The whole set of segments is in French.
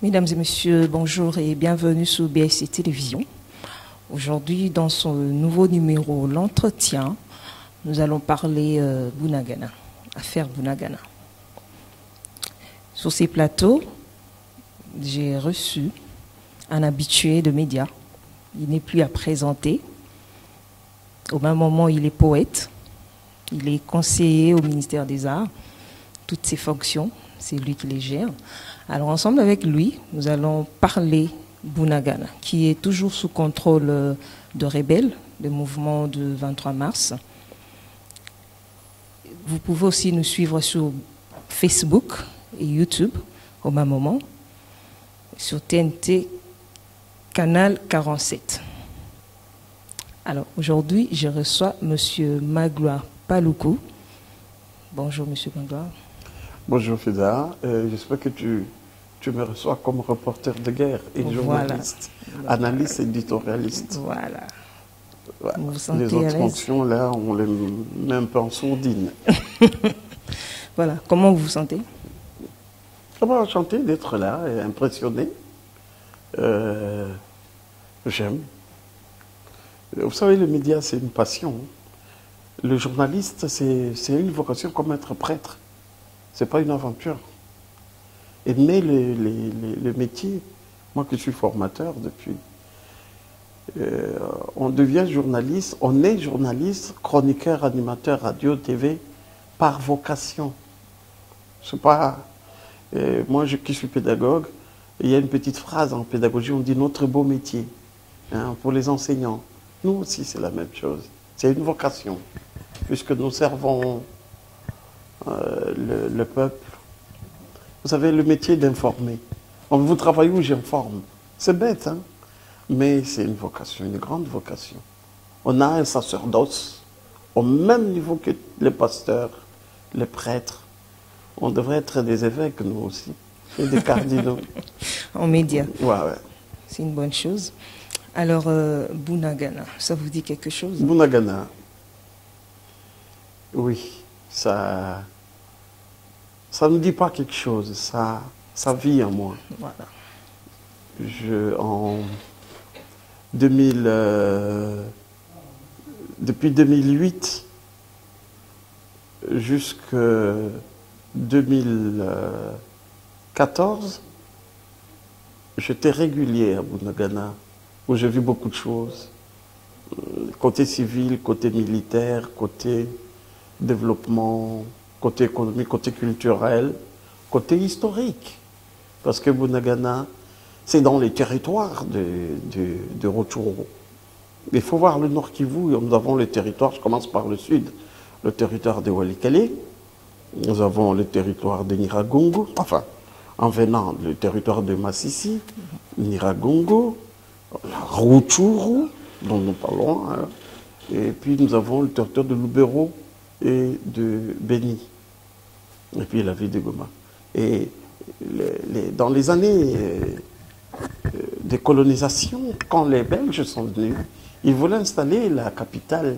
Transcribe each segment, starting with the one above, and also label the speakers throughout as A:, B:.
A: Mesdames et messieurs, bonjour et bienvenue sur BSC Télévision. Aujourd'hui, dans son nouveau numéro, l'entretien, nous allons parler Bunagana, affaire Bunagana. Sur ces plateaux, j'ai reçu un habitué de médias. Il n'est plus à présenter. Au même moment, il est poète. Il est conseiller au ministère des Arts. Toutes ses fonctions, c'est lui qui les gère. Alors, ensemble avec lui, nous allons parler Bunagana, qui est toujours sous contrôle de rebelles, le mouvement du 23 mars. Vous pouvez aussi nous suivre sur Facebook et YouTube au même moment, sur TNT Canal 47. Alors, aujourd'hui, je reçois M. Magloire Paloukou. Bonjour, M. Magloire.
B: Bonjour, Fida. J'espère que tu me reçois comme reporter de guerre et journaliste, analyste, éditorialiste.
A: Voilà.
B: Voilà.
A: Vous vous sentez
B: Les autres fonctions, là, on les met un peu en sourdine.
A: Voilà. Comment vous vous sentez?
B: Enchanté d'être là et impressionné. J'aime. Vous savez, le média, c'est une passion. Le journaliste, c'est une vocation comme être prêtre. Ce n'est pas une aventure. Aimer le métier, moi qui suis formateur depuis, on devient journaliste, on est journaliste, chroniqueur, animateur, radio, TV, par vocation. C'est pas... moi qui suis pédagogue, il y a une petite phrase en pédagogie, on dit notre beau métier, hein, pour les enseignants. Nous aussi, c'est la même chose. C'est une vocation, puisque nous servons le peuple. Vous savez, le métier d'informer. Vous travaillez où j'informe. C'est bête, hein? Mais c'est une vocation, une grande vocation. On a un sacerdoce au même niveau que les pasteurs, les prêtres. On devrait être des évêques, nous aussi, et des cardinaux.
A: En médias.
B: Ouais.
A: C'est une bonne chose. Alors, Bunagana, ça vous dit quelque chose?
B: Bunagana, oui, ça ne dit pas quelque chose, ça vit en moi.
A: Voilà.
B: Depuis 2008 jusqu'à 2014, j'étais régulier à Bunagana, où j'ai vu beaucoup de choses. Côté civil, côté militaire, côté développement, côté économique, côté culturel, côté historique. Parce que Bunagana, c'est dans les territoires de Rutshuru. Il faut voir le Nord Kivu, nous avons les territoires, je commence par le sud, le territoire de Walikale, nous avons le territoire de Nyiragongo, enfin, en venant, le territoire de Masisi, Nyiragongo, Rutshuru, dont nous parlons, hein, et puis nous avons le territoire de Lubero et de Beni, et puis la ville de Goma. Et dans les années de colonisation, quand les Belges sont venus, ils voulaient installer la capitale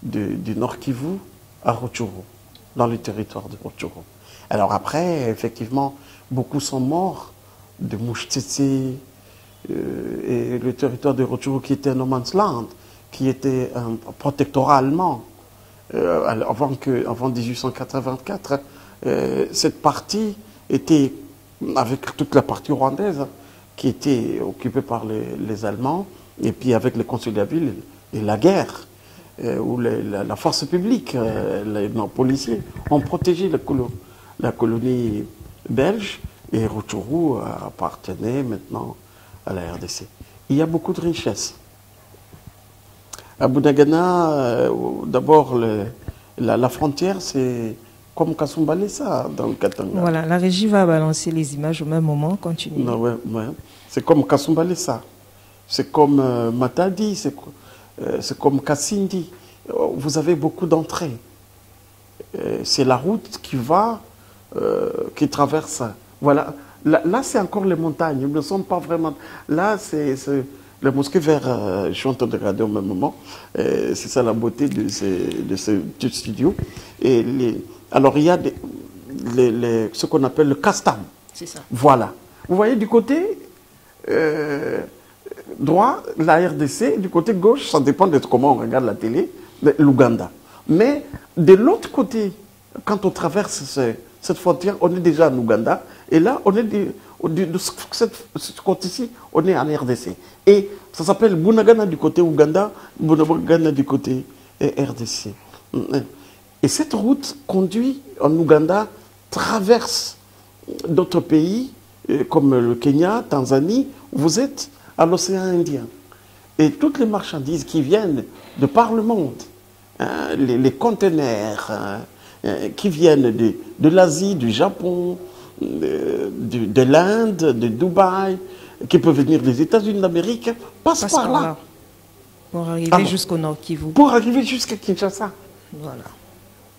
B: du Nord Kivu à Rutshuru, dans le territoire de Rutshuru. Alors après, effectivement, beaucoup sont morts de Mouchtetse et le territoire de Rutshuru qui était un no man's land, qui était un protectorat allemand. Avant 1884, cette partie était, avec toute la partie rwandaise, qui était occupée par les Allemands, et puis avec les conciliabules et la guerre, où la force publique, les policiers, ont protégé la colonie belge, et Rutshuru appartenait maintenant à la RDC. Il y a beaucoup de richesses. À Bunagana, d'abord, la frontière, c'est comme Kasumbalesa dans le Katanga.
A: Voilà, la régie va balancer les images au même moment. Continuez.
B: Ouais. C'est comme Kasumbalesa, c'est comme Matadi, c'est comme Kassindi. Vous avez beaucoup d'entrées. C'est la route qui traverse. Voilà. Là, c'est encore les montagnes. Nous ne sommes pas vraiment... Là, c'est la mosquée vers... je suis en train de regarder au même moment. C'est ça la beauté de ce petit studio. Alors, il y a ce qu'on appelle le castam.
A: C'est ça.
B: Voilà. Vous voyez, du côté droit, la RDC, du côté gauche, ça dépend de comment on regarde la télé, l'Ouganda. Mais de l'autre côté, quand on traverse cette frontière, on est déjà en Ouganda. Et là, on est de ce côté-ci, on est en RDC. Et ça s'appelle Bunagana du côté Ouganda, Bunagana du côté RDC. Et cette route conduit en Ouganda, traverse d'autres pays, comme le Kenya, Tanzanie. Vous êtes à l'océan Indien. Et toutes les marchandises qui viennent de par le monde, hein, les conteneurs qui viennent de l'Asie, du Japon, de l'Inde, de Dubaï, qui peuvent venir des États-Unis d'Amérique, passent par là.
A: Pour arriver jusqu'au Nord Kivu.
B: Pour arriver jusqu'à Kinshasa.
A: Voilà.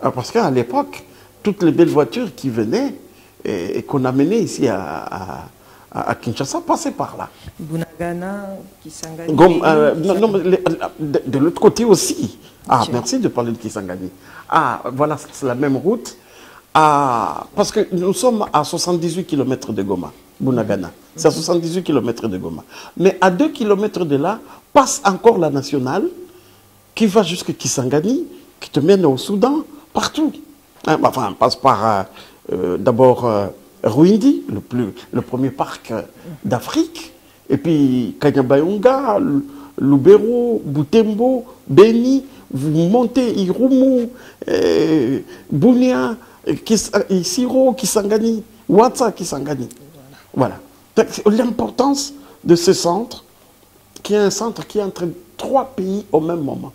B: Alors, parce qu'à l'époque, toutes les belles voitures qui venaient et qu'on amenait ici à Kinshasa passaient par là.
A: Bunagana, Kisangani.
B: De l'autre côté aussi. Ah,
A: okay.
B: Merci de parler de Kisangani. Ah, voilà, c'est la même route. Ah, parce que nous sommes à 78 km de Goma, Bunagana. C'est à 78 km de Goma. Mais à 2 km de là, passe encore la nationale qui va jusqu'à Kisangani, qui te mène au Soudan, partout. Enfin, passe par d'abord Rwindi, le premier parc d'Afrique, et puis Kanyabayonga, Lubero, Butembo, Beni, vous montez Irumu, Bunia, Isiro, Kisangani, Ouatsa, Kisangani. Voilà. L'importance de ce centre, qui est un centre qui est entre 3 pays au même moment.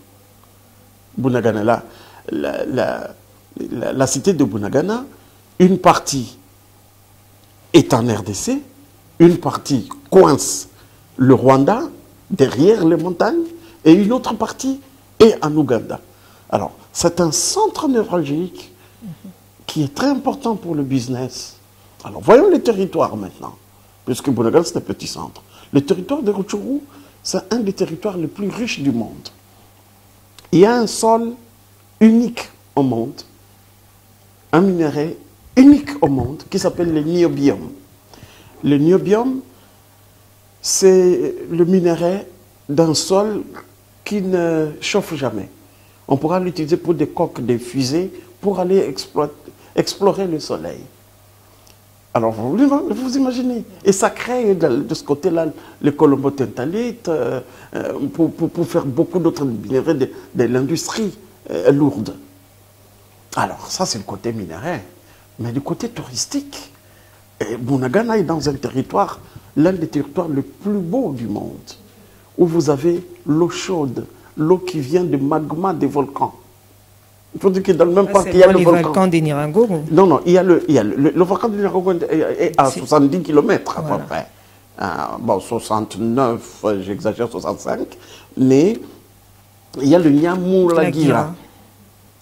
B: Bunagana, la cité de Bunagana, une partie est en RDC, une partie coince le Rwanda, derrière les montagnes, et une autre partie est en Ouganda. Alors, c'est un centre névralgique qui est très important pour le business. Alors, voyons les territoires maintenant, puisque Bunagana, c'est un petit centre. Le territoire de Rutshuru, c'est un des territoires les plus riches du monde. Il y a un sol unique au monde, un minerai unique au monde, qui s'appelle le niobium. Le niobium, c'est le minerai d'un sol qui ne chauffe jamais. On pourra l'utiliser pour des coques, des fusées, pour aller explorer le soleil. Alors, vous imaginez. Et ça crée de ce côté-là le colombo-tantalite pour faire beaucoup d'autres minéraux de l'industrie lourde. Alors, ça, c'est le côté minéraire. Mais du côté touristique, Bunagana est dans un territoire, l'un des territoires les plus beaux du monde, où vous avez l'eau chaude, l'eau qui vient du magma des volcans. Il faut dire que dans le même parc, il y a le volcan
A: de Nirangogo.
B: Non, il y a le volcan de Nirangogo est à 70 km à peu près. Bon, 69, j'exagère, 65. Mais il y a le Nyamuragira,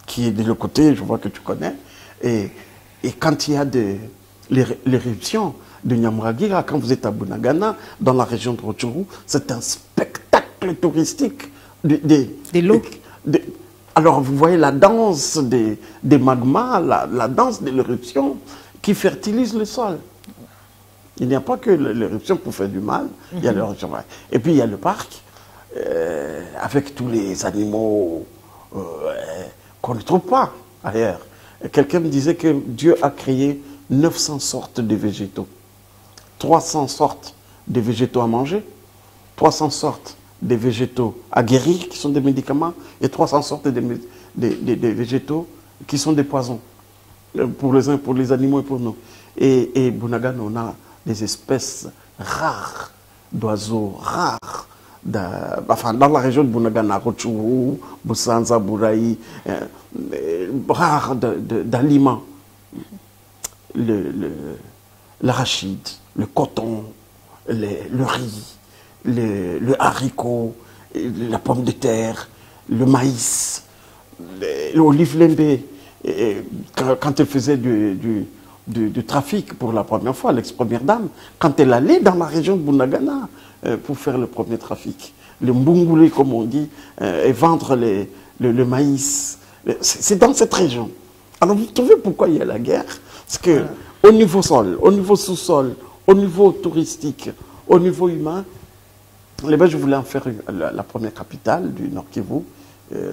B: qui est de l'autre côté, je vois que tu connais. Et quand il y a l'éruption de Nyamuragira, quand vous êtes à Bunagana, dans la région de Rutshuru, c'est un spectacle touristique de
A: l'eau.
B: Alors, vous voyez la danse des magmas, la danse de l'éruption qui fertilise le sol. Il n'y a pas que l'éruption pour faire du mal, il y a l'éruption. Et puis, il y a le parc, avec tous les animaux qu'on ne trouve pas ailleurs. Quelqu'un me disait que Dieu a créé 900 sortes de végétaux. 300 sortes de végétaux à manger, 300 sortes de végétaux à guérir, qui sont des médicaments, et 300 sortes de végétaux qui sont des poisons, pour les uns, pour les animaux et pour nous. Et Bunagana, on a des espèces rares, d'oiseaux rares, enfin, dans la région de Bunagana, Rutshuru, Busanza, Burayi, rares d'aliments. L'arachide, le coton, le riz, le haricot, la pomme de terre, le maïs, l'olive lembé. Quand elle faisait du trafic pour la première fois, l'ex-première dame, quand elle allait dans la région de Bunagana pour faire le premier trafic, le mbungule comme on dit, et vendre le maïs, c'est dans cette région. Alors vous trouvez pourquoi il y a la guerre? Parce que au niveau sol, au niveau sous-sol, au niveau touristique, au niveau humain, les Belges voulaient en faire la première capitale du Nord Kivu.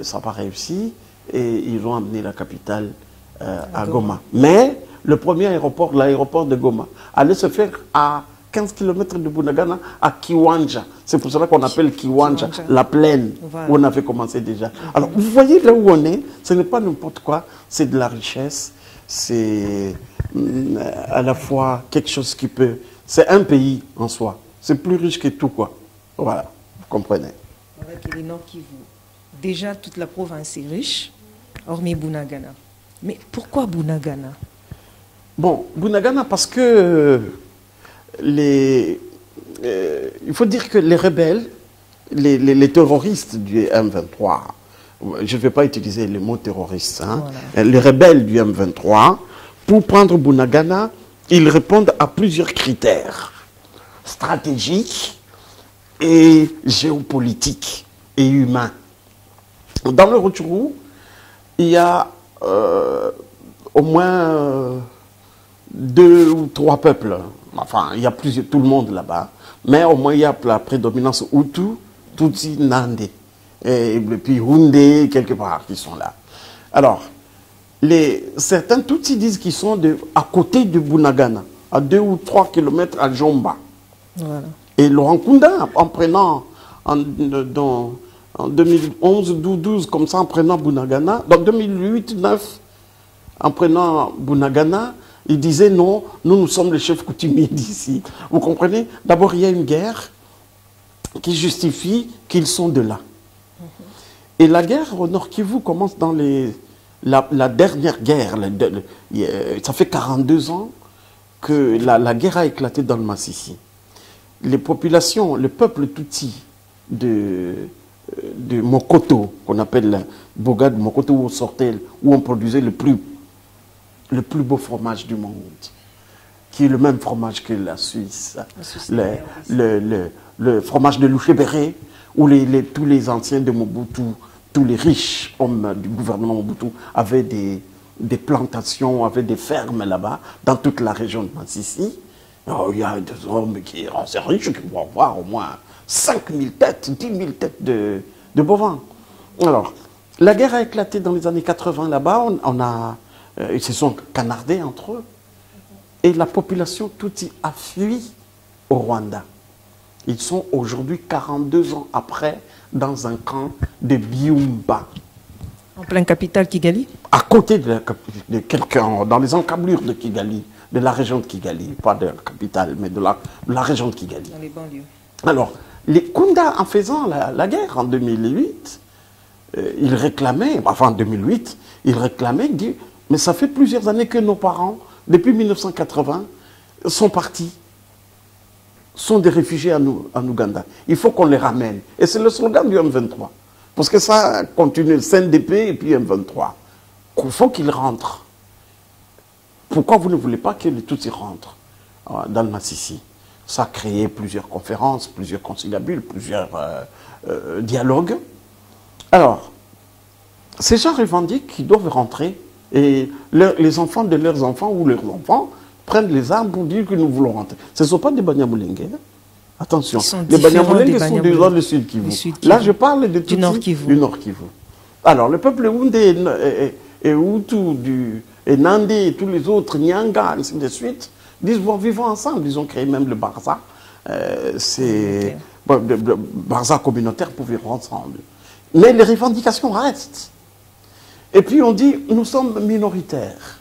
B: Ça n'a pas réussi et ils ont amené la capitale à Goma. Mais le premier aéroport, l'aéroport de Goma, allait se faire à 15 km de Bunagana, à Kiwanja. C'est pour cela qu'on appelle Kiwanja, la plaine, voilà, où on avait commencé déjà. Alors, vous voyez là où on est, ce n'est pas n'importe quoi, c'est de la richesse, c'est à la fois quelque chose qui peut... C'est un pays en soi, c'est plus riche que tout, quoi. Voilà, vous comprenez.
A: Avec les Nord Kivu, déjà toute la province est riche, hormis Bunagana. Mais pourquoi Bunagana? Bon,
B: Bunagana parce que il faut dire que les rebelles, les terroristes du M23, je ne vais pas utiliser le mot terroriste, hein, voilà, les rebelles du M23, pour prendre Bunagana, ils répondent à plusieurs critères stratégiques et géopolitiques et humains. Dans le Rutshuru, il y a au moins 2 ou 3 peuples. Enfin, il y a tout le monde là-bas. Mais au moins, il y a la prédominance Hutu, Tutsi, Nande. Et puis Houndé, quelque part, qui sont là. Alors, certains Tutsis disent qu'ils sont à côté de Bunagana, à 2 ou 3 kilomètres à Jomba. Voilà. Et Laurent Kunda, en prenant en 2011, 12, comme ça, en prenant Bunagana, dans 2008, 9, en prenant Bunagana, il disait non, nous sommes les chefs coutumiers d'ici. Vous comprenez? D'abord, il y a une guerre qui justifie qu'ils sont de là. Et la guerre au Nord Kivu commence dans la dernière guerre. Ça fait 42 ans que la guerre a éclaté dans le Massissi. Les populations, le peuple Tutsi de Mokoto, qu'on appelle Boga de Mokoto, où on produisait le plus beau fromage du monde, qui est le même fromage que la Suisse, le fromage de Louchébéré, où tous les anciens de Mobutu, tous les riches hommes du gouvernement Mobutu avaient des plantations, avaient des fermes là-bas, dans toute la région de Massissi. Il y a des hommes qui sont assez riches, qui vont avoir au moins 5 000 têtes, 10 000 têtes de bovins. Alors, la guerre a éclaté dans les années 80 là-bas, ils se sont canardés entre eux. Et la population Tutsi a fui au Rwanda. Ils sont aujourd'hui, 42 ans après, dans un camp de Byumba.
A: En plein capitale Kigali?
B: À côté de quelqu'un, dans les encablures de Kigali, de la région de Kigali, pas de la capitale, mais de la région de Kigali.
A: Dans les banlieues.
B: Alors, les Kunda, en faisant la guerre en 2008, ils réclamaient, enfin en 2008, ils réclamaient, ils disaient, mais ça fait plusieurs années que nos parents, depuis 1980, sont partis, sont des réfugiés en Ouganda. Il faut qu'on les ramène. Et c'est le slogan du M23. Parce que ça continue, le CNDP et puis M23. Il faut qu'ils rentrent. Pourquoi vous ne voulez pas que les Tutsis rentrent dans le Massissi? Ça a créé plusieurs conférences, plusieurs conciliabules, plusieurs dialogues. Alors, ces gens revendiquent qu'ils doivent rentrer et les enfants de leurs enfants ou leurs enfants prennent les armes pour dire que nous voulons rentrer. Ce ne sont pas des Banyamulenge. Attention, les Banyamulenge sont du nord du Sud Kivu. Là, je parle du Nord Kivu. Alors, le peuple Houndé et Hutu, et Nande et tous les autres, Nyanga, ainsi de suite, disent bon, vivons ensemble. Ils ont créé même le Barza. Le Barza communautaire pour vivre ensemble. Mais les revendications restent. Et puis on dit, nous sommes minoritaires.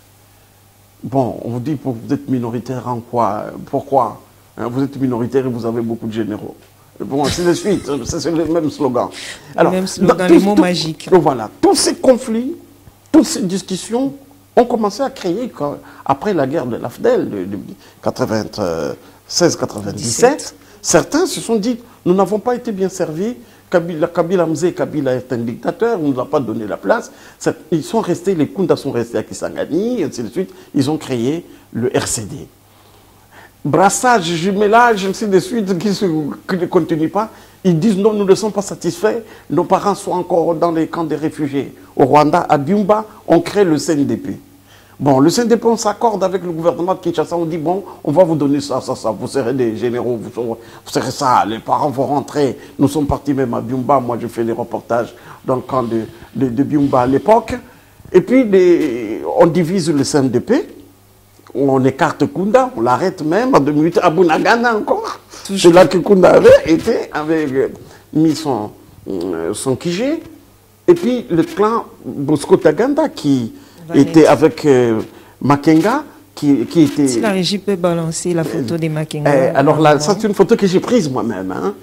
B: Bon, on vous dit, vous êtes minoritaire en quoi? Pourquoi? Vous êtes minoritaire et vous avez beaucoup de généraux. Bon, c'est de suite, c'est le même slogan.
A: Alors, le même slogan, les mots magiques.
B: Voilà, tous ces conflits, toutes ces discussions ont commencé à créer, après la guerre de l'AFDEL de 96-97, certains se sont dit, nous n'avons pas été bien servis, Kabila Mzee, Kabila est un dictateur, on ne nous a pas donné la place. Ils sont restés, les Kunda sont restés à Kisangani, et ainsi de suite. Ils ont créé le RCD. Brassage, jumelage, ainsi de suite, qui ne continue pas. Ils disent non, nous ne sommes pas satisfaits. Nos parents sont encore dans les camps des réfugiés. Au Rwanda, à Byumba, on crée le CNDP. Bon, le CNDP, on s'accorde avec le gouvernement de Kinshasa, on dit, bon, on va vous donner ça, vous serez des généraux, vous serez ça, les parents vont rentrer. Nous sommes partis même à Biumba, moi je fais des reportages dans le camp de Biumba à l'époque. Et puis, on divise le CNDP, on écarte Kunda, on l'arrête même, en 2008, à Bunagana encore. C'est là que Kunda avait mis son QG. Et puis, le clan Bosco Taganda qui était avec Makenga, qui était...
A: Si la régie peut balancer la photo de Makenga.
B: Alors là, ça c'est une photo que j'ai prise moi-même, hein,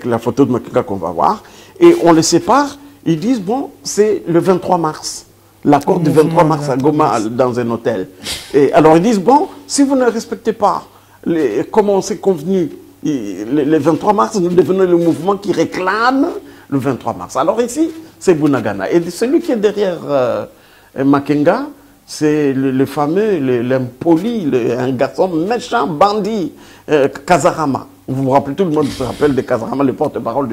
B: la photo de Makenga qu'on va voir. Et on les sépare, ils disent, bon, c'est le 23 mars. L'accord du 23 mars à Goma, dans un hôtel. Et alors ils disent, bon, si vous ne respectez pas, comme on s'est convenu, le 23 mars, nous devenons le mouvement qui réclame le 23 mars. Alors ici, c'est Bunagana. Et celui qui est derrière Makenga, c'est le fameux, l'impoli, un garçon méchant, bandit, Kazarama. Vous vous rappelez, tout le monde se rappelle de Kazarama, le porte-parole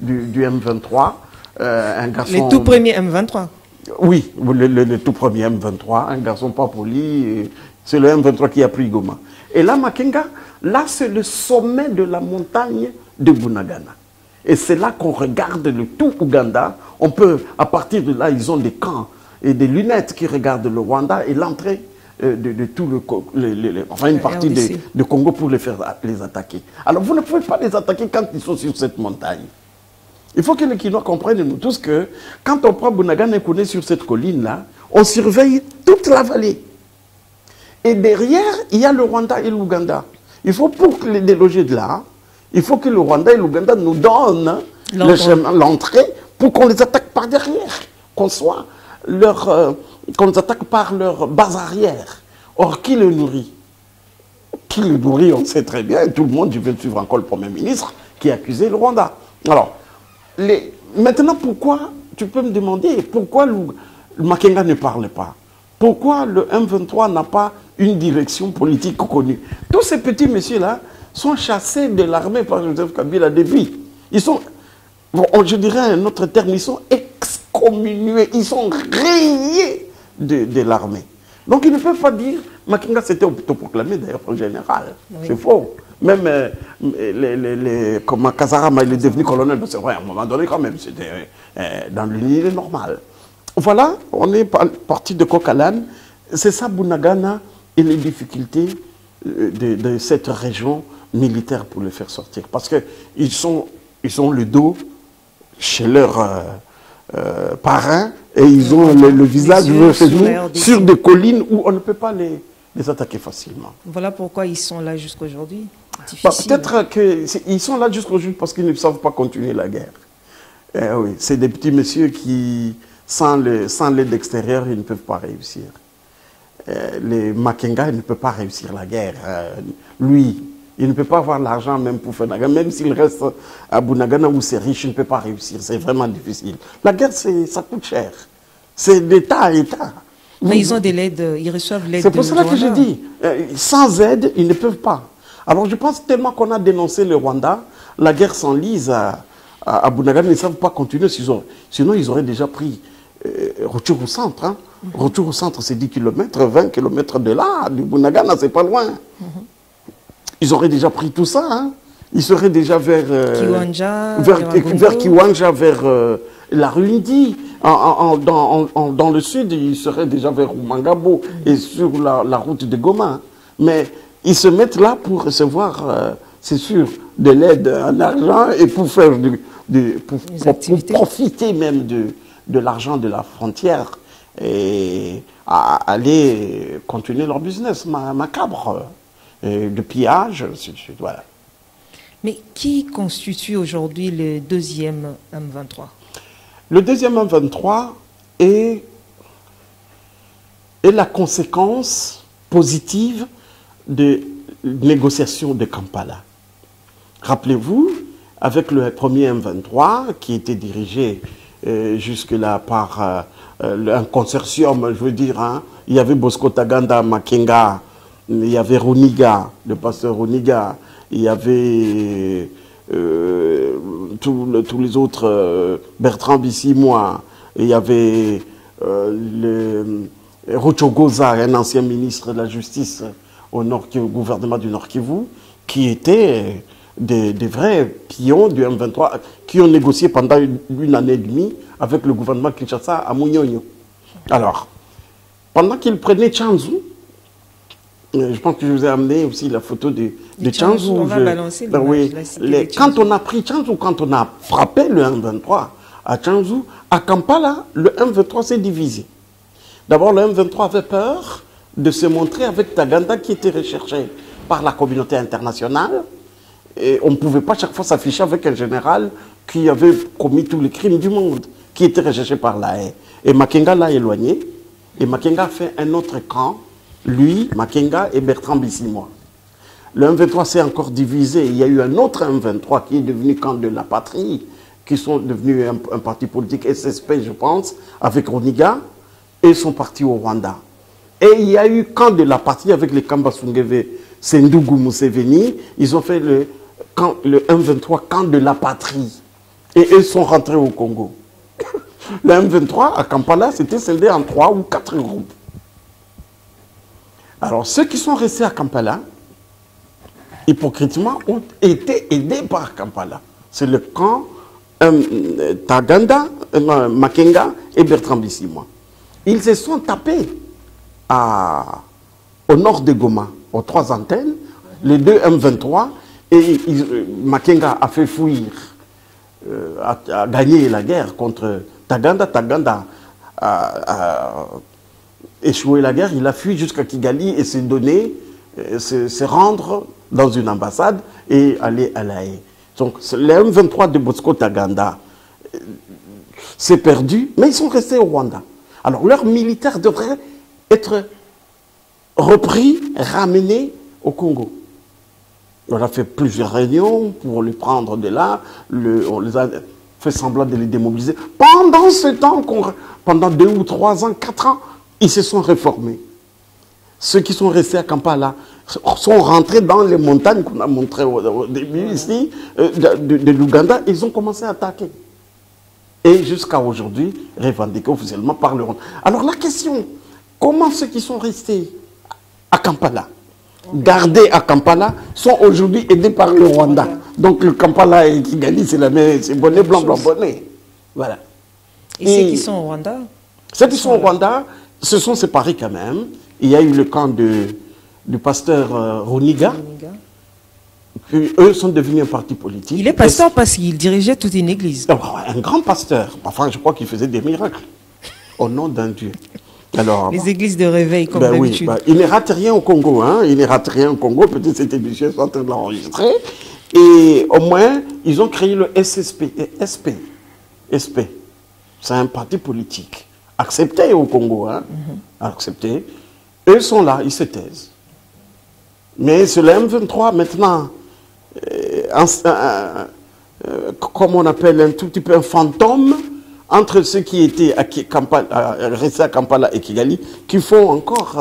B: du M23. Un garçon...
A: Les tout premiers M23.
B: Oui, le tout premier M23, un garçon pas poli. C'est le M23 qui a pris Goma. Et là, Makenga, là, c'est le sommet de la montagne de Bunagana. Et c'est là qu'on regarde le tout Ouganda. On peut, à partir de là, ils ont des camps et des lunettes qui regardent le Rwanda et l'entrée de tout enfin une partie de Congo pour les attaquer. Alors vous ne pouvez pas les attaquer quand ils sont sur cette montagne. Il faut que les Kinois comprennent, nous tous, que quand on prend Bunagana et qu'on est sur cette colline-là, on surveille toute la vallée. Et derrière, il y a le Rwanda et l'Ouganda. Il faut, pour les déloger de là, il faut que le Rwanda et l'Ouganda nous donnent l'entrée pour qu'on les attaque par derrière, qu'on les attaque par leur base arrière. Or, qui le nourrit? Qui le nourrit, on sait très bien, et tout le monde, je vais le suivre encore le Premier ministre, qui a accusé le Rwanda. Alors, maintenant, pourquoi, tu peux me demander, pourquoi le Makenga ne parle pas? Pourquoi le M23 n'a pas une direction politique connue? Tous ces petits messieurs-là sont chassés de l'armée par Joseph Kabila depuis. Ils sont, bon, je dirais un autre terme, ils sont excommuniés, ils sont rayés de l'armée. Donc ils ne peuvent pas dire, Makenga s'était autoproclamé d'ailleurs en général, oui. C'est faux. Même comme Kazarama, il est devenu colonel, c'est vrai, à un moment donné quand même, c'était dans l'unité normale. Voilà, on est parti de Kokalan. C'est ça, Bunagana, et les difficultés de cette région militaire pour les faire sortir. Parce qu'ils ont le dos chez leurs parrains et ils ont le visage sur des collines où on ne peut pas les attaquer facilement.
A: Voilà pourquoi ils sont là jusqu'aujourd'hui.
B: Peut-être qu'ils sont là jusqu'aujourd'hui parce qu'ils ne savent pas continuer la guerre. Oui, c'est des petits messieurs qui, sans l'aide extérieure, ils ne peuvent pas réussir. Les Makenga, il ne peut pas réussir la guerre. Lui, il ne peut pas avoir l'argent même pour faire la guerre. Même s'il reste à Bunagana où c'est riche, il ne peut pas réussir. C'est vraiment difficile. La guerre, ça coûte cher. C'est d'État à État.
A: Mais ils ont de l'aide, ils reçoivent l'aide.
B: C'est pour cela que je dis, sans aide, ils ne peuvent pas. Alors je pense tellement qu'on a dénoncé le Rwanda, la guerre s'enlise à Bunagana, ils ne savent pas continuer, sinon ils auraient déjà pris retour au centre. Hein. Retour au centre, c'est 10 km, 20 km de là, du Bunagana, c'est pas loin. Ils auraient déjà pris tout ça. Hein. Ils seraient déjà vers Kiwanja, vers la Rundi. Dans le sud, ils seraient déjà vers Rumangabo et sur la route de Goma. Mais ils se mettent là pour recevoir, c'est sûr, de l'aide en argent et pour faire pour profiter même de l'argent de la frontière et à aller continuer leur business macabre de pillage. Voilà.
A: Mais qui constitue aujourd'hui le deuxième M23?
B: Le deuxième M23 est la conséquence positive des négociations de Kampala. Rappelez-vous, avec le premier M23, qui était dirigé jusque-là par un consortium, je veux dire, hein, il y avait Bosco Taganda, Makenga, il y avait Roniga, le pasteur Roniga, il y avait tous les autres, Bertrand Bissimois, il y avait Rochogoza, un ancien ministre de la Justice au gouvernement du Nord Kivu, qui étaient des vrais pions du M23, qui ont négocié pendant une année et demie avec le gouvernement Kinshasa à Mouniogno. Alors, pendant qu'ils prenaient Tchanzu, je pense que je vous ai amené aussi la photo de Tchanzu.
A: On va balancer l'image,
B: quand on a pris Tchanzu, quand on a frappé le M23 à Tchanzu, à Kampala, le M23 s'est divisé. D'abord, le M23 avait peur de se montrer avec Taganda qui était recherché par la communauté internationale. Et on ne pouvait pas chaque fois s'afficher avec un général qui avait commis tous les crimes du monde, qui était recherché par la haie. Et Makenga l'a éloigné. Et Makenga a fait un autre camp, lui, Makenga et Bertrand Bissimois. Le M23 s'est encore divisé. Il y a eu un autre M23 qui est devenu camp de la patrie, qui sont devenus un parti politique SSP, je pense, avec Roniga, et sont partis au Rwanda. Et il y a eu camp de la patrie avec les Kambasungeve, Sendougou Museveni. Ils ont fait le M23 camp de la patrie. Et eux sont rentrés au Congo. Le M23 à Kampala, c'était scindé en 3 ou 4 groupes. Alors, ceux qui sont restés à Kampala, hypocritement, ont été aidés par Kampala. C'est le camp Taganda, Makenga et Bertrand Bissimois. Ils se sont tapés au nord de Goma, aux 3 antennes, les 2 M23, et Makenga a fait fuir, a gagné la guerre contre Taganda. Taganda a échoué la guerre, il a fui jusqu'à Kigali et s'est donné, se rendre dans une ambassade et aller à La Haye. Donc le M23 de Bosco Taganda s'est perdu, mais ils sont restés au Rwanda. Alors leurs militaires devraient être repris, ramenés au Congo. On a fait plusieurs réunions pour les prendre de là, on les a fait semblant de les démobiliser. Pendant ce temps, pendant 2 ou 3 ans, 4 ans, ils se sont réformés. Ceux qui sont restés à Kampala sont rentrés dans les montagnes qu'on a montrées au début ici, de l'Ouganda, ils ont commencé à attaquer. Et jusqu'à aujourd'hui, revendiqués officiellement par le Rwanda. Alors la question, comment ceux qui sont restés à Kampala, gardés à Kampala, sont aujourd'hui aidés par le Rwanda? Donc le Kampala et Kigali, c'est la même, c'est bonnet blanc, blanc, bonnet. Voilà.
A: Et ceux qui sont au Rwanda?
B: Ceux qui sont au Rwanda se sont séparés quand même. Il y a eu le camp du pasteur Roniga. Puis eux sont devenus un parti politique.
A: Il est pasteur parce qu'il dirigeait toute une église.
B: Un grand pasteur. Enfin, je crois qu'il faisait des miracles au nom d'un Dieu. Alors,
A: les églises de réveil, comme d'habitude.
B: Il ne rate rien au Congo. Hein. Il ne rate rien au Congo. Peut-être cette émission est en train de l'enregistrer. Et au moins, ils ont créé le SSP. SP. C'est un parti politique. Accepté au Congo. Hein. Accepté. Eux sont là, ils se taisent. Mais sur le M23, maintenant, comme on appelle un tout petit peu un fantôme, entre ceux qui étaient restés à Kampala et Kigali, qui font encore,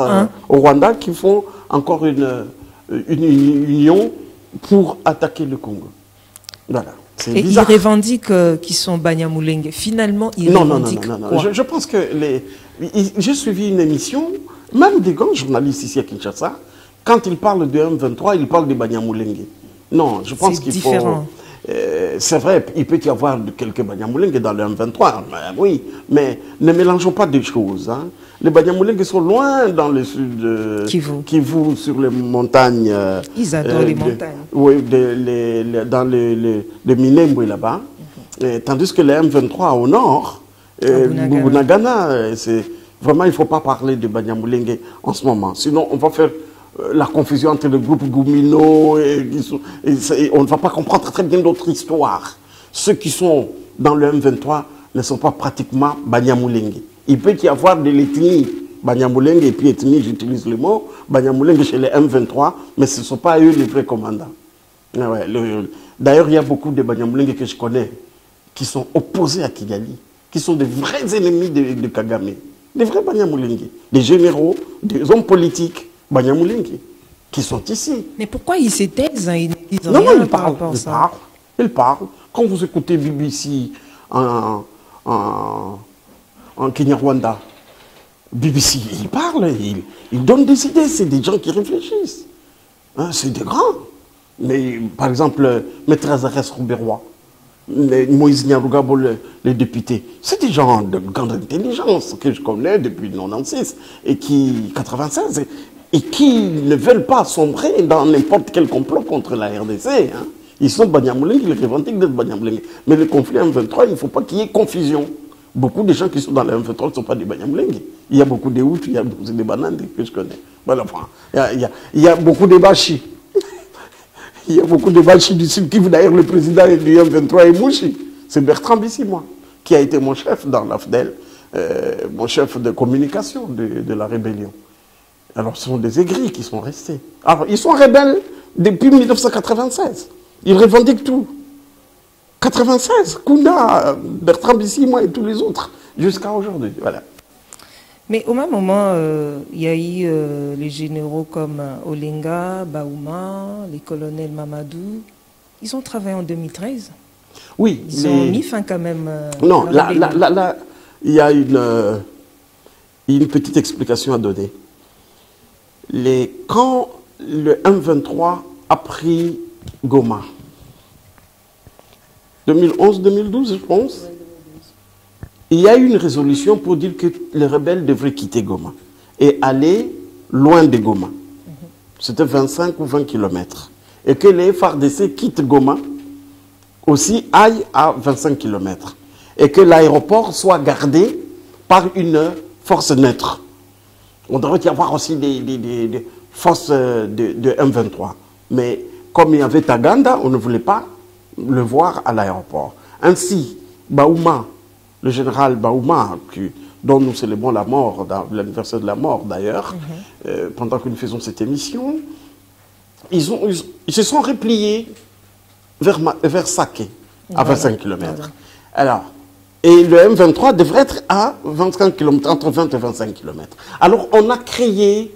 B: au Rwanda, qui font encore une union pour attaquer le Congo. Voilà.
A: Et bizarre. Ils revendiquent qu'ils sont Banyamulenge. Finalement, ils revendiquent quoi?
B: Je pense que j'ai suivi une émission, même des grands journalistes ici à Kinshasa, quand ils parlent de M23, ils parlent de Banyamulenge. Non, je pense qu'il faut... c'est vrai, il peut y avoir quelques Banyamulenge dans le M23, oui, mais ne mélangeons pas des choses. Hein. Les Banyamulenge sont loin dans le sud de Kivu, sur les montagnes.
A: Ils adorent les montagnes.
B: Oui, dans le Minembwe là-bas. Tandis que les M23 au nord, Bunagana, c'est vraiment, il ne faut pas parler de Banyamulenge en ce moment. Sinon, on va faire la confusion entre le groupe Goumino et on ne va pas comprendre très bien notre histoire. Ceux qui sont dans le M23 ne sont pas pratiquement Banyamulenge. Il peut y avoir de l'ethnie Banyamulenge, et puis ethnie, j'utilise le mot, Banyamulenge chez les M23, mais ce ne sont pas eux les vrais commandants. D'ailleurs, il y a beaucoup de Banyamulenge que je connais qui sont opposés à Kigali, qui sont des vrais ennemis de Kagame. Des vrais Banyamulenge, des généraux, des hommes politiques Banyamulenge, qui sont ici.
A: Mais pourquoi ils se taisent? Ils disent rien par rapport à ça.
B: Ils parlent. Quand vous écoutez BBC en Kinyarwanda, BBC, il parle, il donne des idées, c'est des gens qui réfléchissent. Hein, c'est des grands. Mais par exemple, Maître Azarès Rouberois, Moïse Niarougabo, les députés, c'est des gens de grande intelligence que je connais depuis 96 et 96 et qui ne veulent pas sombrer dans n'importe quel complot contre la RDC. Hein. Ils sont Banyamulenge, ils revendiquent d'être Banyamulenge. Mais le conflit M23, il ne faut pas qu'il y ait confusion. Beaucoup de gens qui sont dans le M23 ne sont pas des Banyamulenge. Il y a beaucoup de Hutus, il y a beaucoup de Bananes que je connais. Voilà, enfin, il y a beaucoup de Bachis. Il y a beaucoup de Bachis du Sud Kivu. D'ailleurs, le président du M23 est Mouchi. C'est Bertrand Bissi, moi, qui a été mon chef dans l'AFDEL, mon chef de communication de la rébellion. Alors, ce sont des aigris qui sont restés. Alors, ils sont rebelles depuis 1996. Ils revendiquent tout. 96, Kounda, Bertrand Bissi, moi et tous les autres, jusqu'à aujourd'hui. Voilà.
A: Mais au même moment, il y a eu les généraux comme Olenga, Baouma, les colonels Mamadou. Ils ont travaillé en 2013.
B: Oui.
A: Ils ont mis fin quand même.
B: Non, là, il y a une petite explication à donner. Quand le M23 a pris Goma, 2011-2012, je pense, il y a eu une résolution pour dire que les rebelles devraient quitter Goma et aller loin de Goma. C'était 25 ou 20 km. Et que les FARDC quittent Goma, aussi aillent à 25 km. Et que l'aéroport soit gardé par une force neutre. On devrait y avoir aussi des forces de M23. Mais comme il y avait Taganda, on ne voulait pas le voir à l'aéroport. Ainsi, Baouma, le général Baouma, dont nous célébrons la mort, l'anniversaire de la mort d'ailleurs, pendant que nous faisons cette émission, ils se sont repliés vers Saké, à 25 km. Alors, et le M23 devrait être à 25 km, entre 20 et 25 km. Alors, on a créé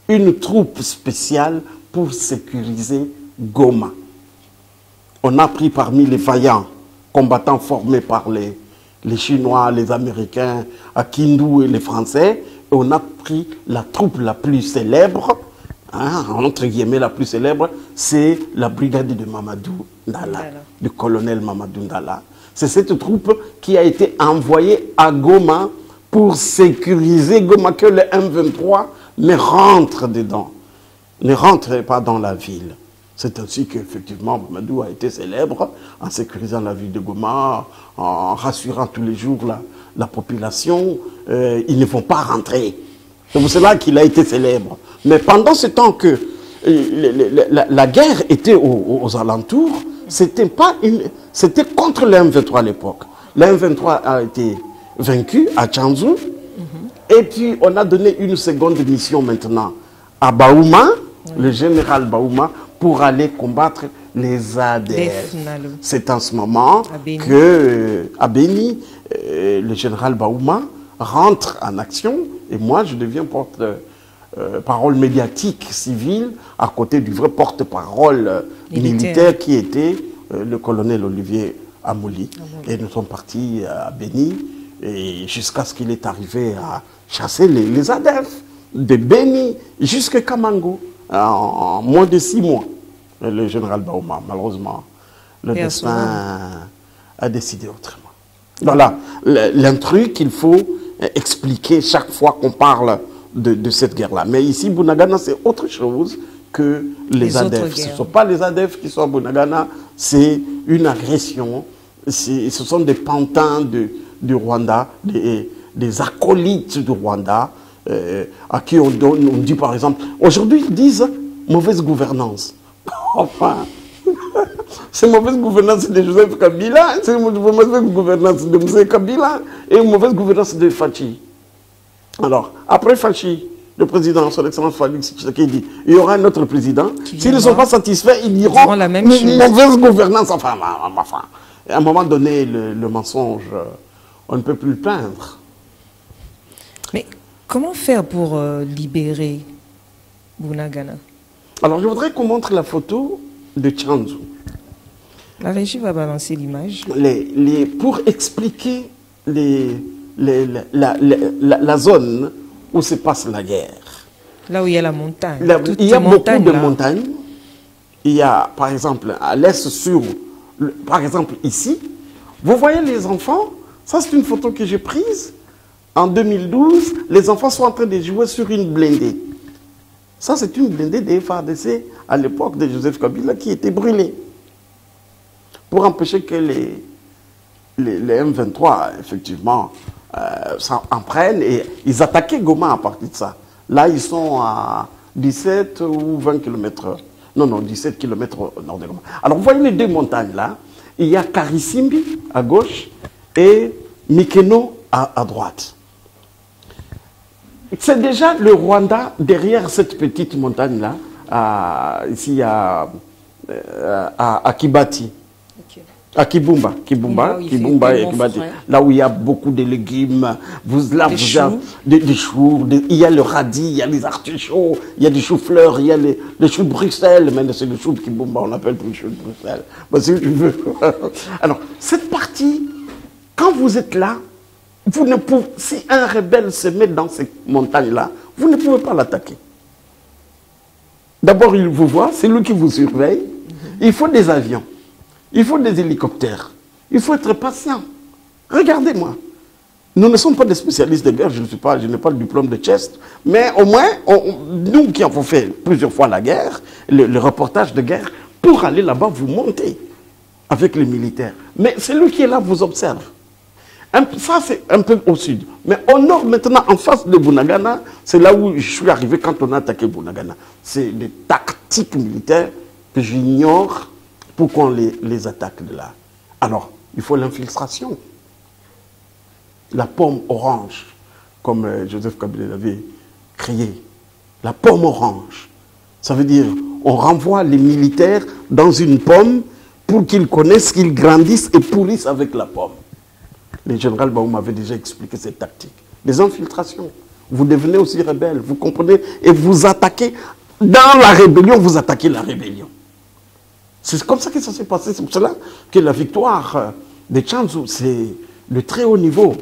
B: une troupe spéciale pour sécuriser Goma. On a pris parmi les vaillants combattants formés par les Chinois, les Américains, à Kindu et les Français, et on a pris la troupe la plus célèbre, hein, entre guillemets la plus célèbre, c'est la brigade de Mamadou Ndala, du colonel Mamadou Ndala. C'est cette troupe qui a été envoyée à Goma pour sécuriser Goma, que le M23 ne rentre dedans, ne rentre pas dans la ville. C'est ainsi qu'effectivement, Mamadou a été célèbre en sécurisant la ville de Goma, en rassurant tous les jours la population. Ils ne vont pas rentrer. C'est pour cela qu'il a été célèbre. Mais pendant ce temps que la guerre était aux alentours, c'était contre le M23 à l'époque. Le M23 a été vaincu à Tchanzu. Et puis, on a donné une seconde mission maintenant à Baouma, le général Baouma, pour aller combattre les ADF. C'est en ce moment que, à Béni, le général Baouma rentre en action et moi, je deviens porte-parole médiatique civile à côté du vrai porte-parole militaire qui était le colonel Olivier Amouli. Et nous sommes partis à Béni jusqu'à ce qu'il est arrivé à chasser les ADF de Béni jusqu'à Kamango. En moins de 6 mois, le général Baouma, malheureusement, le destin a décidé autrement. Voilà l'intrus qu'il faut expliquer chaque fois qu'on parle de cette guerre-là. Mais ici, Bunagana, c'est autre chose que les ADF. Ce ne sont pas les ADF qui sont à Bunagana, c'est une agression. Ce sont des pantins du Rwanda, des acolytes du Rwanda, à qui on dit par exemple, aujourd'hui ils disent mauvaise gouvernance. Enfin, c'est mauvaise gouvernance de Joseph Kabila, c'est mauvaise gouvernance de M. Kabila et mauvaise gouvernance de Fachi. Alors, après Fachi, le président, son excellence Félix Tshisekedi, il y aura un autre président. S'ils ne sont pas satisfaits, ils diront
A: la même chose.
B: Mauvaise gouvernance. Enfin, à un moment donné, le mensonge, on ne peut plus le peindre.
A: Mais comment faire pour libérer Bunagana?
B: Alors, je voudrais qu'on montre la photo de Tchanzu. La
A: régie va balancer l'image.
B: Pour expliquer la zone où se passe la guerre.
A: Là où il y a la montagne.
B: Il y a beaucoup de montagnes. Il y a, par exemple, à l'est par exemple ici, vous voyez les enfants, ça c'est une photo que j'ai prise en 2012, les enfants sont en train de jouer sur une blindée. Ça c'est une blindée des FARDC à l'époque de Joseph Kabila qui était brûlée. Pour empêcher que les M23, effectivement, s'en prennent et ils attaquaient Goma à partir de ça. Là, ils sont à 17 ou 20 km. Non, 17 km au nord de Goma. Alors, vous voyez les deux montagnes là. Il y a Karisimbi à gauche et Mikeno à droite. C'est déjà le Rwanda derrière cette petite montagne là, ici à Kibati. Okay. À Kibumba et Kibati. Là où il y a beaucoup de légumes, vous avez des choux, il y a le radis, il y a les artichauts, il y a des choux-fleurs, il y a les choux de Bruxelles, mais c'est le chou de Kibumba, on l'appelle plus chou de Bruxelles. Bah, si tu veux. Alors, cette partie, quand vous êtes là, vous ne pouvez, si un rebelle se met dans ces montagnes-là, vous ne pouvez pas l'attaquer. D'abord, il vous voit, c'est lui qui vous surveille. Il faut des avions. Il faut des hélicoptères. Il faut être patient. Regardez-moi. Nous ne sommes pas des spécialistes de guerre. Je n'ai pas le diplôme de chest. Mais au moins, nous qui avons fait plusieurs fois la guerre, le reportage de guerre, pour aller là-bas, vous montez avec les militaires. Mais celui qui est là vous observe. Ça, c'est un peu au sud. Mais au nord, maintenant, en face de Bunagana, c'est là où je suis arrivé quand on a attaqué Bunagana. C'est des tactiques militaires que j'ignore pour qu'on les attaque de là. Alors, il faut l'infiltration. La pomme orange, comme Joseph Kabila l'avait créé. La pomme orange. Ça veut dire, on renvoie les militaires dans une pomme pour qu'ils connaissent, qu'ils grandissent et pourrissent avec la pomme. Le général Baoum avait déjà expliqué cette tactique. Les infiltrations. Vous devenez aussi rebelle, vous comprenez, et vous attaquez. Dans la rébellion, vous attaquez la rébellion. C'est comme ça que ça s'est passé. C'est pour cela que la victoire des Tchanzu, c'est le très haut niveau.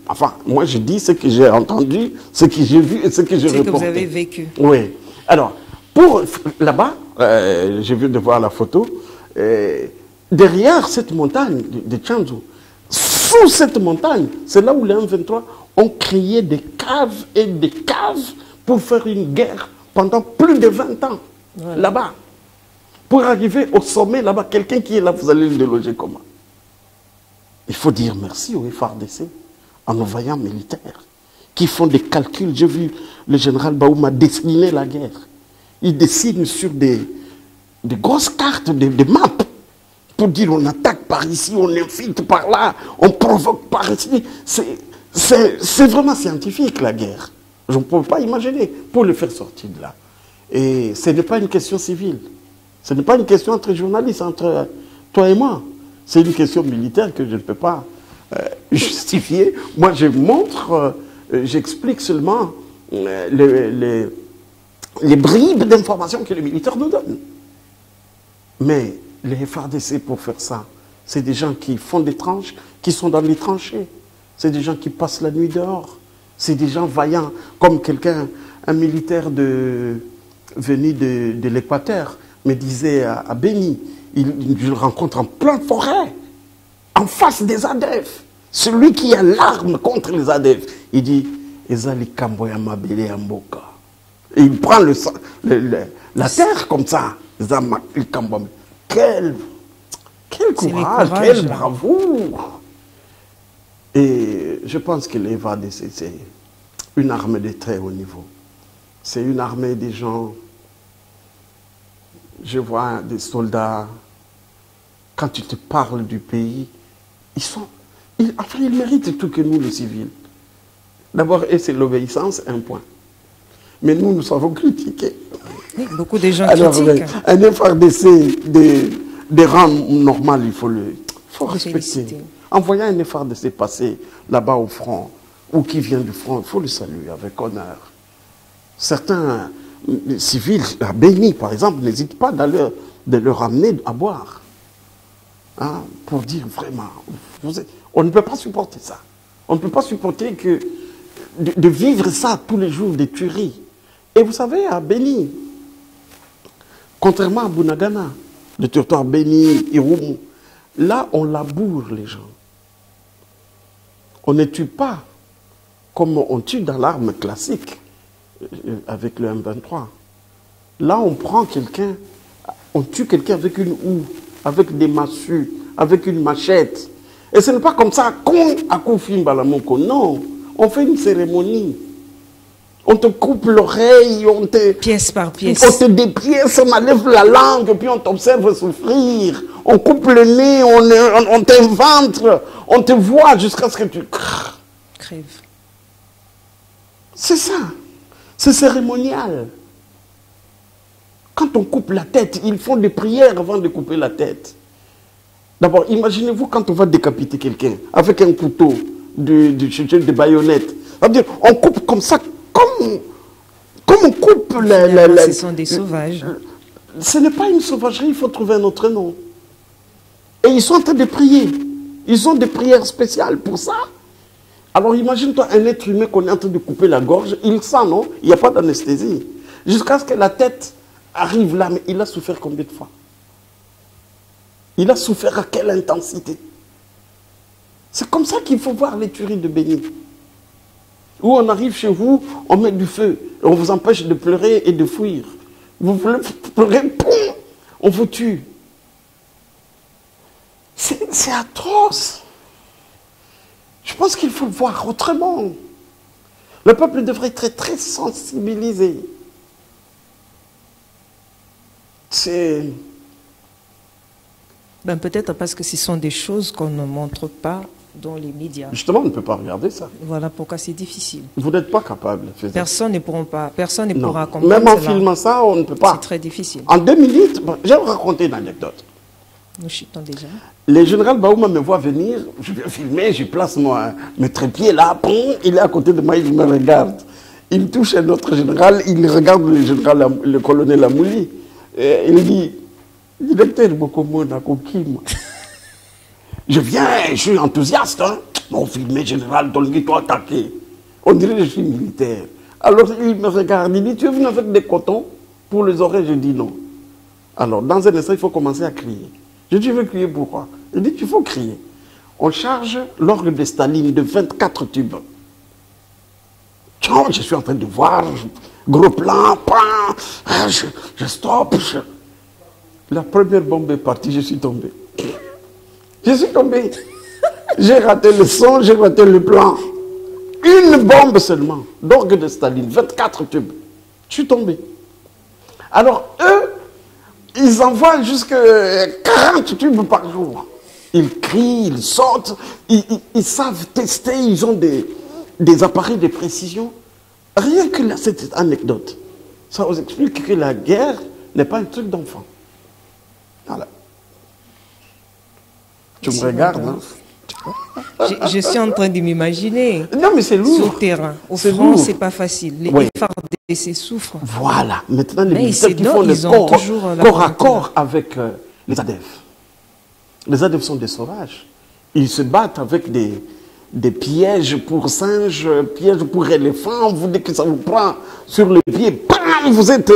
B: Enfin, moi je dis ce que j'ai entendu, ce que j'ai vu et ce que j'ai reporté.
A: Ce que vous avez vécu.
B: Oui. Alors, pour là-bas, j'ai vu de voir la photo, derrière cette montagne de Tchanzu, sous cette montagne, c'est là où les M23 ont créé des caves et des caves pour faire une guerre pendant plus de 20 ans, voilà. Là-bas. Pour arriver au sommet, là-bas, quelqu'un qui est là, vous allez le déloger comment? Il faut dire merci aux FARDC, en envoyant militaires, qui font des calculs. J'ai vu le général Baouma dessiner la guerre. Il dessine sur des grosses cartes, des maps, pour dire on attaque par ici, on infiltre par là, on provoque par ici. C'est vraiment scientifique la guerre. Je ne peux pas imaginer pour le faire sortir de là. Et ce n'est pas une question civile. Ce n'est pas une question entre journalistes, entre toi et moi. C'est une question militaire que je ne peux pas justifier. Moi, je montre, j'explique seulement les bribes d'informations que les militaires nous donnent. Mais les FARDC, pour faire ça, c'est des gens qui font des tranches, qui sont dans les tranchées. C'est des gens qui passent la nuit dehors. C'est des gens vaillants, comme quelqu'un, un militaire venu de l'Équateur, me disait à Béni, il le rencontre en pleine forêt, en face des ADF. Celui qui a l'arme contre les ADF. Il dit, Ezali Kamboya Mabele Amboka. Et il prend la terre comme ça. Quel courage, quelle bravoure. Et je pense que les VADC, c'est une armée de très haut niveau. C'est une armée des gens. Je vois des soldats, quand tu te parles du pays, ils méritent tout que nous, les civils. D'abord, c'est l'obéissance, un point. Mais nous savons critiquer.
A: Oui, beaucoup de gens critiquent.
B: Un FARDC des rangs normaux, il faut respecter. En voyant un FARDC passer là-bas au front, ou qui vient du front, il faut le saluer avec honneur. Certains civils, à Béni par exemple, n'hésitent pas de leur amener à boire. Hein, pour dire vraiment, on ne peut pas supporter ça. On ne peut pas supporter que de vivre ça tous les jours, des tueries. Et vous savez, à Beni, contrairement à Bunagana, le territoire Beni, Irumu, là, on laboure les gens. On ne tue pas comme on tue dans l'arme classique, avec le M23. Là, on prend quelqu'un, on tue quelqu'un avec une houe, avec des massues, avec une machette. Et ce n'est pas comme ça, qu'on a confié Balamoko. Non, on fait une cérémonie. On te coupe l'oreille, on te...
A: Pièce par pièce.
B: On te dépièce, on enlève la langue, puis on t'observe souffrir. On coupe le nez, on t'inventre, on te voit jusqu'à ce que tu
A: crèves.
B: C'est ça. C'est cérémonial. Quand on coupe la tête, ils font des prières avant de couper la tête. D'abord, imaginez-vous quand on va décapiter quelqu'un avec un couteau de baïonnette. C'est-à-dire, on coupe comme ça, comme on coupe
A: ce sont des sauvages.
B: Ce n'est pas une sauvagerie, il faut trouver un autre nom. Et ils sont en train de prier. Ils ont des prières spéciales pour ça. Alors imagine-toi un être humain qu'on est en train de couper la gorge, il sent, non? Il n'y a pas d'anesthésie. Jusqu'à ce que la tête arrive là, mais il a souffert combien de fois? Il a souffert à quelle intensité? C'est comme ça qu'il faut voir les tueries de Beni. Où on arrive chez vous, on met du feu, on vous empêche de pleurer et de fuir. Vous voulez pleurer, poum, on vous tue. C'est atroce. Je pense qu'il faut le voir autrement. Le peuple devrait être très sensibilisé. C'est...
A: Ben peut-être parce que ce sont des choses qu'on ne montre pas dans les médias.
B: Justement, on ne peut pas regarder ça.
A: Voilà pourquoi c'est difficile.
B: Vous n'êtes pas capable.
A: Personne ne pourra comprendre.
B: Même en filmant ça, on ne peut pas.
A: C'est très difficile.
B: En 2 minutes, je vais vous raconter une anecdote.
A: Nous chutons déjà.
B: Le général Baouma me voit venir, je viens filmer, je place mes trépieds là, il est à côté de moi, il me regarde. Il me touche un autre général, il regarde le colonel Amouli. Il dit, directeur Bokomo Nakokim. Je viens, je suis enthousiaste. Hein? Mon filmé général, toi attaqué. On dirait que je suis militaire. Alors il me regarde, il dit, tu es venu avec des cotons pour les oreilles? Je dis non. Alors dans un instant, il faut commencer à crier. Je dis, je veux crier pourquoi? Il dit, il faut crier. On charge l'orgue de Staline de 24 tubes. Tiens, je suis en train de voir, gros plan, je stoppe. La première bombe est partie, je suis tombé. Je suis tombé. J'ai raté le son, j'ai raté le plan. Une bombe seulement, d'orgue de Staline, 24 tubes. Je suis tombé. Alors, eux, ils envoient jusqu'à 40 tubes par jour. Ils crient, ils sautent, ils savent tester, ils ont des appareils de précision. Rien que là, cette anecdote, ça vous explique que la guerre n'est pas un truc d'enfant. Voilà. Tu me regardes, hein?
A: Je suis en train de m'imaginer.
B: Non, mais c'est lourd.
A: Sur le terrain. Au front, c'est pas facile. Les FARDC souffrent.
B: Voilà. Maintenant, les militaires qui font le corps à corps avec les ADF. Les ADF sont des sauvages. Ils se battent avec des pièges pour singes, pièges pour éléphants. Vous dites que ça vous prend sur le pied. Bam, vous êtes...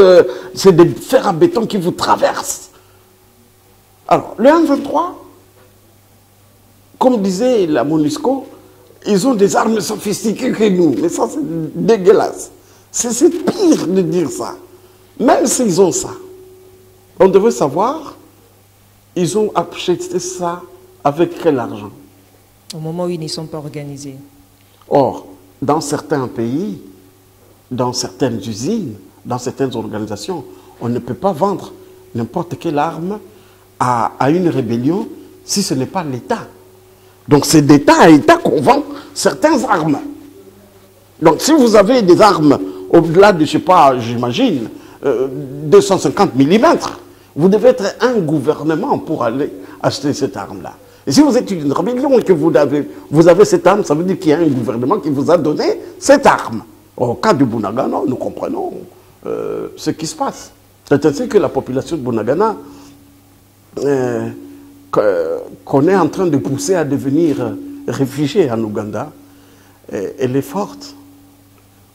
B: c'est des fers à béton qui vous traversent. Alors, le M23, comme disait la MONUSCO, ils ont des armes sophistiquées que nous. Mais ça, c'est dégueulasse. C'est pire de dire ça. Même s'ils ont ça, on devrait savoir, ils ont acheté ça avec quel argent?
A: Au moment où ils ne sont pas organisés.
B: Or, dans certains pays, dans certaines usines, dans certaines organisations, on ne peut pas vendre n'importe quelle arme à une rébellion si ce n'est pas l'État. Donc c'est d'État à État qu'on vend certaines armes. Donc si vous avez des armes au-delà de, je ne sais pas, j'imagine, 250 mm, vous devez être un gouvernement pour aller acheter cette arme-là. Et si vous êtes une rébellion et que vous avez cette arme, ça veut dire qu'il y a un gouvernement qui vous a donné cette arme. Au cas de Bunagana, nous comprenons ce qui se passe. C'est ainsi que la population de Bunagana, qu'on est en train de pousser à devenir réfugiés en Ouganda, elle est forte.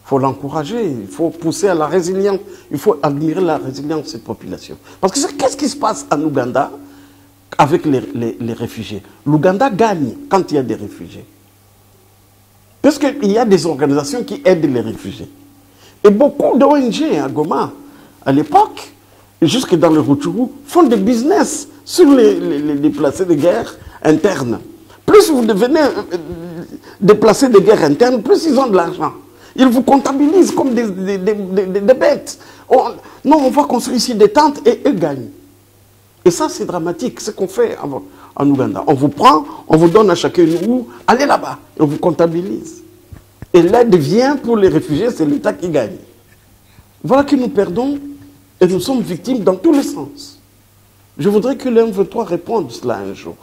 B: Il faut l'encourager, il faut pousser à la résilience, il faut admirer la résilience de cette population. Parce que qu'est-ce qui se passe en Ouganda avec les réfugiés? L'Ouganda gagne quand il y a des réfugiés. Parce qu'il y a des organisations qui aident les réfugiés. Et beaucoup d'ONG à Goma, à l'époque, jusque dans le Rutshuru, font des business sur les déplacés de guerre internes. Plus vous devenez déplacés de guerre interne, plus ils ont de l'argent. Ils vous comptabilisent comme des bêtes. Non, on va construire ici des tentes et eux gagnent. Et ça, c'est dramatique, ce qu'on fait en Ouganda. On vous prend, on vous donne à chacun où, allez là-bas, et on vous comptabilise. Et l'aide vient pour les réfugiés, c'est l'État qui gagne. Voilà que nous perdons et nous sommes victimes dans tous les sens. Je voudrais que le M23 réponde cela un jour.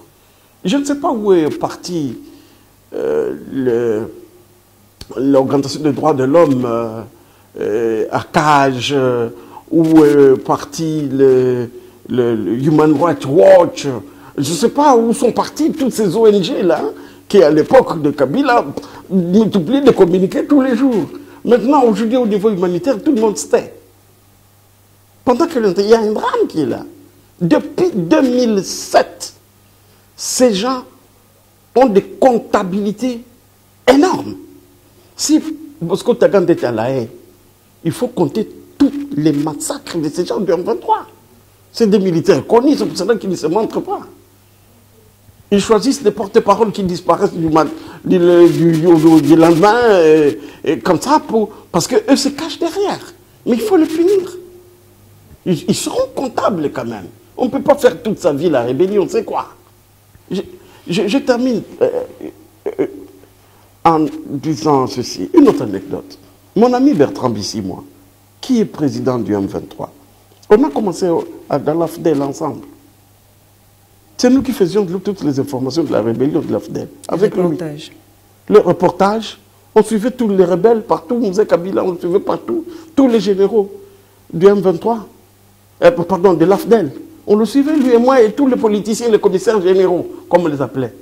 B: Je ne sais pas où est parti l'Organisation des droits de l'homme à Cage, où est parti le Human Rights Watch. Je ne sais pas où sont partis toutes ces ONG-là, qui à l'époque de Kabila multipliaient de communiqués tous les jours. Maintenant, aujourd'hui, au niveau humanitaire, tout le monde se tait. Pendant qu'il y a un drame qui est là. Depuis 2007, ces gens ont des comptabilités énormes. Si Bosco Tagande était à La Haye, il faut compter tous les massacres de ces gens du M23. C'est des militaires connus, c'est pour cela qu'ils ne se montrent pas. Ils choisissent des porte-paroles qui disparaissent du lendemain, et comme ça, parce qu'eux se cachent derrière. Mais il faut les punir. Ils seront comptables quand même. On ne peut pas faire toute sa vie la rébellion, c'est quoi? Je termine en disant ceci, une autre anecdote. Mon ami Bertrand Bissy, moi, qui est président du M23, on a commencé dans l'AFDEL ensemble. C'est nous qui faisions toutes les informations de la rébellion de l'AFDEL. Avec lui. Le reportage. On suivait tous les rebelles partout. Moussé Kabila, on suivait partout. Tous les généraux du M23. Pardon, de l'AFDEL. On le suivait, lui et moi, et tous les politiciens, les commissaires généraux, comme on les appelait.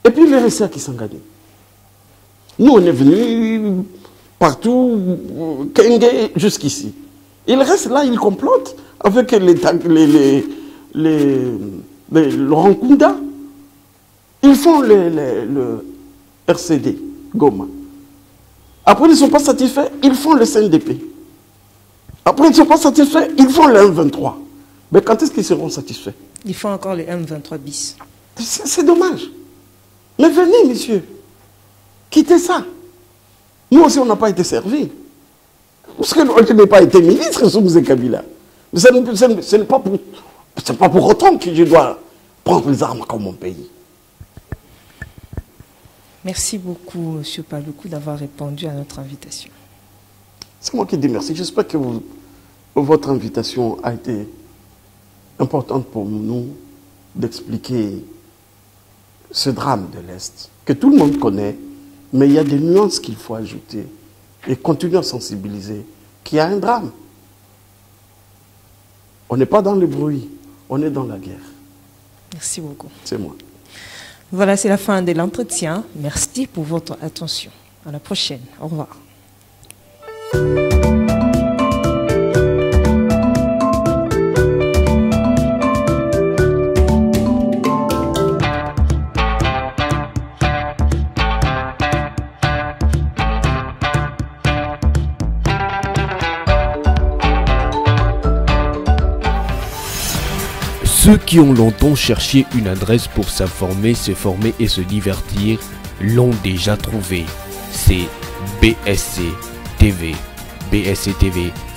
B: Et puis les RSA qui s'engagent. Nous, on est venus partout, Kenge, jusqu'ici. Ils restent là, ils complotent avec Laurent Kunda. Ils font le RCD, Goma. Après, ils ne sont pas satisfaits, ils font le CNDP. Après, ils ne sont pas satisfaits, ils font le M23. Mais quand est-ce qu'ils seront satisfaits?
A: Ils font encore le M23 bis.
B: C'est dommage. Mais venez, monsieur. Quittez ça. Nous aussi, on n'a pas été servis. Parce que je n'ai pas été ministre sous Moussé Kabila. Mais ce n'est pas pour autant que je dois prendre les armes comme mon pays.
A: Merci beaucoup, M. Paluku, d'avoir répondu à notre invitation.
B: C'est moi qui dis merci. J'espère que votre invitation a été importante pour nous d'expliquer ce drame de l'Est, que tout le monde connaît, mais il y a des nuances qu'il faut ajouter et continuer à sensibiliser qu'il y a un drame. On n'est pas dans le bruit, on est dans la guerre.
A: Merci beaucoup.
B: C'est moi.
A: Voilà, c'est la fin de l'entretien. Merci pour votre attention. À la prochaine. Au revoir.
C: Ceux qui ont longtemps cherché une adresse pour s'informer, se former et se divertir l'ont déjà trouvé. C'est BSC TV. BSC TV,